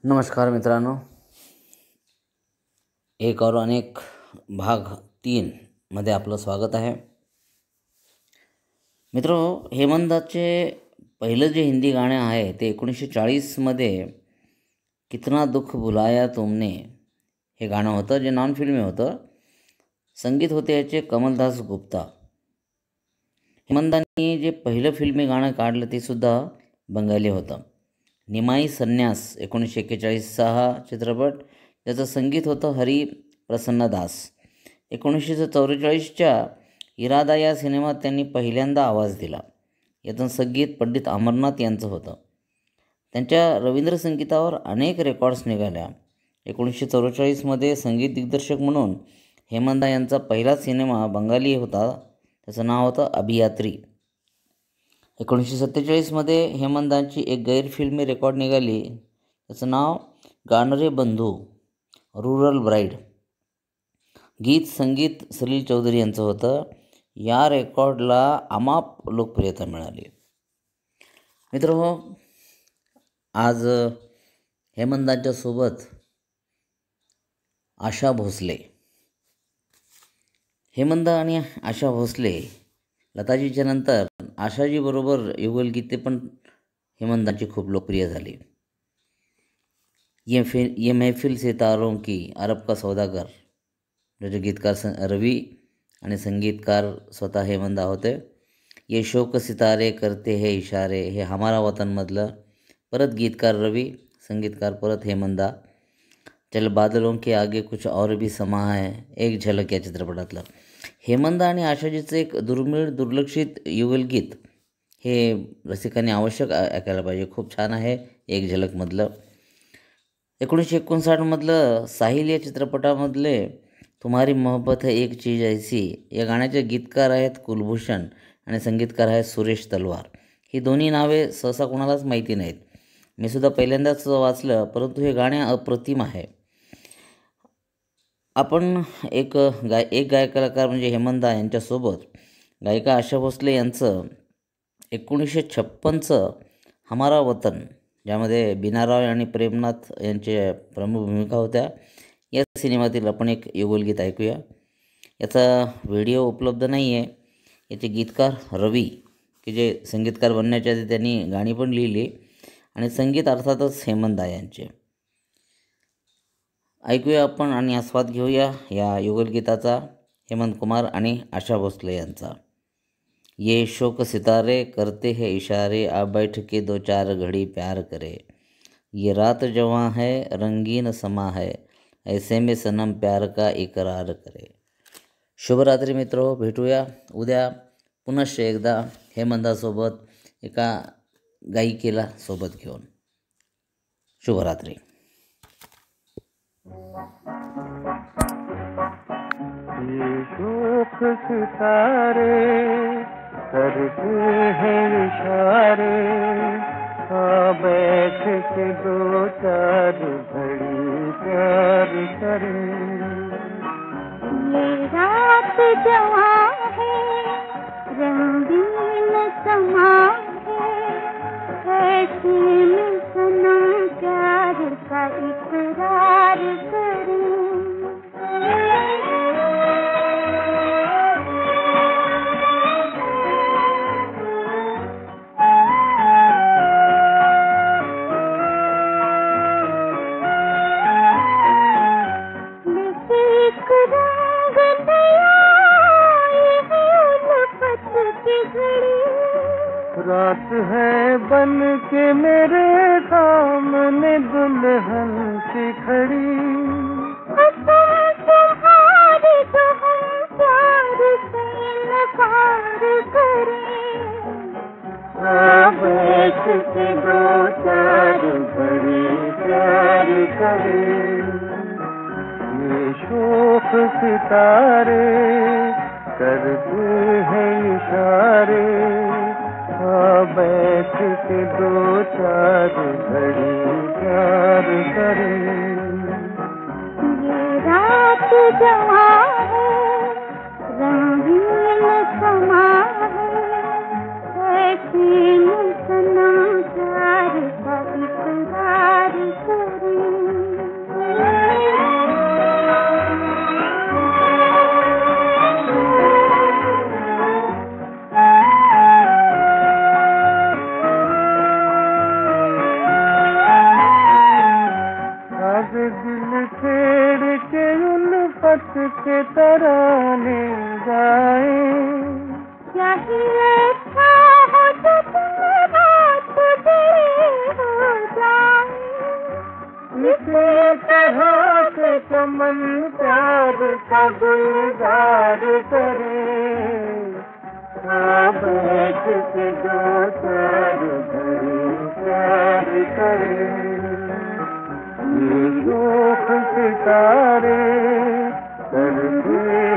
नमस्कार मित्रांनो, एक और अनेक भाग 3 मध्ये आपलं स्वागत आहे. मित्रो, हेमंताचे पहिलं जे हिंदी गाणं आहे ते 1940 मध्ये कितना दुःख भुलाया तुमने हे गाणं होतं, जे नॉन फिल्मी होतं. संगीत होते याचे कमलदास गुप्ता. हेमंतांनी जे पहिलं फिल्मी गाणं काढलं ते सुद्धा बंगाली होतं. निमाई संन्यास 1941चा हा चित्रपट, ज्याचं संगीत होतं हरी प्रसन्न दास. 1944च्या इरादा या सिनेमात त्यांनी पहिल्यांदा आवाज दिला. याचं संगीत पंडित अमरनाथ यांचं होतं. त्यांच्या रवींद्र संगीतावर अनेक रेकॉर्ड्स निघाल्या. 1944मध्ये संगीत दिग्दर्शक म्हणून हेमंता यांचा पहिला सिनेमा बंगाली होता. त्याचं नाव होतं अभियात्री. 1947मध्ये हेमंतांची एक गैरफिल्मी रेकॉर्ड निघाली. त्याचं नाव गाणरे बंधू, रुरल ब्राईड. गीत संगीत सलील चौधरी यांचं होतं. या रेकॉर्डला अमाप लोकप्रियता मिळाली. मित्रहो, आज हेमंतांच्या सोबत आशा भोसले. हेमंत आणि आशा भोसले, लताजीच्या नंतर आशाजी बरोबर युगलगीते पण हेमंतांची खूप लोकप्रिय झाली. ये महफिल सितारों की, अरब का सौदागर, ज्याचे गीतकार रवी आणि संगीतकार स्वतः हेमंता होते. ये शौक सितारे करते है इशारे, हे हमारा वतनमधलं, परत गीतकार रवी, संगीतकार परत हेमंता. चल बादलों के आगे कुछ और भी समा है, एक झलक या चित्रपटातलं. हेमंता आणि आशाजीचं एक दुर्मिळ दुर्लक्षित युगलगीत हे रसिकांनी आवश्यक ऐकायला पाहिजे. खूप छान आहे एक झलकमधलं. 1959मधलं साहिल या चित्रपटामधले तुम्हारी मोहब्बत है एक चीज ऐसी या गाण्याचे गीतकार आहेत कुलभूषण आणि संगीतकार आहेत सुरेश तलवार. ही दोन्ही नावे सहसा कोणालाच माहिती नाहीत. मी सुद्धा पहिल्यांदाच वाचलं, परंतु हे गाणे अप्रतिम आहे. आपण एक गायकलाकार म्हणजे हेमंता यांच्यासोबत गायिका आशा भोसले यांचं 1956चं हमारा वतन, ज्यामध्ये बीनाराव आणि प्रेमनाथ यांच्या प्रमुख भूमिका होत्या, या सिनेमातील आपण एक युगलगीत ऐकूया. याचा व्हिडिओ उपलब्ध नाही आहे. याचे गीतकार रवी, की जे संगीतकार बनण्याच्या आधी त्यांनी गाणी पण लिहिली, आणि संगीत अर्थातच हेमंता यांचे. ऐकूया आपण आणि आस्वाद घेऊया या युगलगीताचा, हेमंत कुमार आणि आशा भोसले यांचा. ये शौक सितारे करते हैं इशारे, आ बैठ के दो चार घड़ी प्यार करे, ये रात जवां है रंगीन समा है, ऐसे में सनम प्यार का इकरार करे. शुभरात्री मित्रो, भेटूया उद्या पुनश्च एकदा हेमंतासोबत एका गायिकेला सोबत घेऊन. शुभरात्री. ये शौक सितारे करते हैं इशारे, हाँ बैठ के दो चार घड़ी प्यार करें. ये रात जवां है रंगीन समा है, ऐसे में सनम प्यार का इकरार करें. रात है बन के मेरे सामने दुल्हन सी खड़ी, तुम्हारे तो हम प्यार से इनकार करें. बैठ के दो चार घड़ी प्यार करें. ये शौक सितारे करते हैं इशारे, बैठ के दो चार घड़ी प्यार करें. ये रात जवां है रंगीन समा है, ऐसे में सनम प्यार का इकरार करे. रात के तराने गाए। यही अच्छा हो तो तुम रात गए हो जाए। इसी तरह से चमन प्यार का गुलजार करे। बैठ के दो चार घड़ी प्यार करे। ये शोख सितारे करते